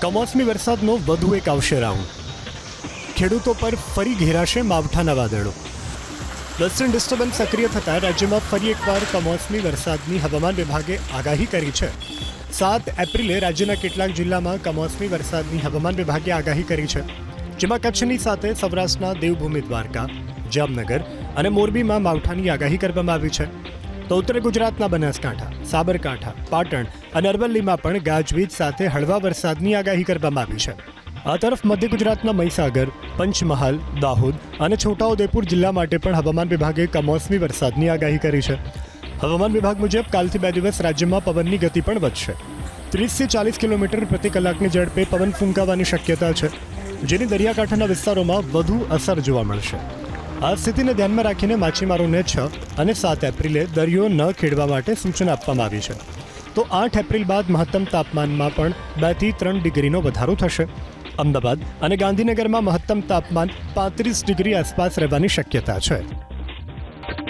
કમોસમી વરસાદનો વધુ એક આવશે રાઉન્ડ. ખેડૂતો પર ફરી ઘેરાશે માવઠાના વાદળો. વેસ્ટર્ન ડિસ્ટર્બન્સ સક્રિય થતાં રાજ્યમાં ફરી એકવાર કમોસમી વરસાદની હવામાન વિભાગે આગાહી કરી છે. 7 એપ્રિલે રાજ્યના કેટલાક જિલ્લામાં કમોસમી વરસાદની હવામાન વિભાગે આગાહી કરી છે, જેમાં કચ્છની સાથે સૌરાષ્ટ્રના દેવભૂમિ દ્વારકા, જામનગર અને મોરબીમાં માવઠાની આગાહી કરવામાં આવી છે. તો ઉત્તર ગુજરાતના બનાસકાંઠા, સાબરકાંઠા, પાટણ અને અરવલ્લીમાં પણ ગાજવીજ સાથે હળવા વરસાદની આગાહી કરવામાં આવી છે. આ તરફ મધ્ય ગુજરાતના મહીસાગર, પંચમહાલ, દાહોદ અને છોટાઉદેપુર જિલ્લા માટે પણ હવામાન વિભાગે કમોસમી વરસાદની આગાહી કરી છે. હવામાન વિભાગ મુજબ કાલથી 2 દિવસ રાજ્યમાં પવનની ગતિ પણ વધશે. 30થી 40 કિલોમીટર પ્રતિ કલાકની ઝડપે પવન ફૂંકાવાની શક્યતા છે, જેની દરિયાકાંઠાના વિસ્તારોમાં વધુ અસર જોવા મળશે. આ સ્થિતિને ધ્યાનમાં રાખીને માછીમારોને 6 અને 7 એપ્રિલે દરિયો ન ખેડવા માટે સૂચના આપવામાં આવી છે. તો 8 એપ્રિલ બાદ મહત્તમ તાપમાનમાં પણ 2 થી 3 ડિગ્રીનો વધારો થશે. અમદાવાદ અને ગાંધીનગરમાં મહત્તમ તાપમાન 35 ડિગ્રી આસપાસ રહેવાની શક્યતા છે.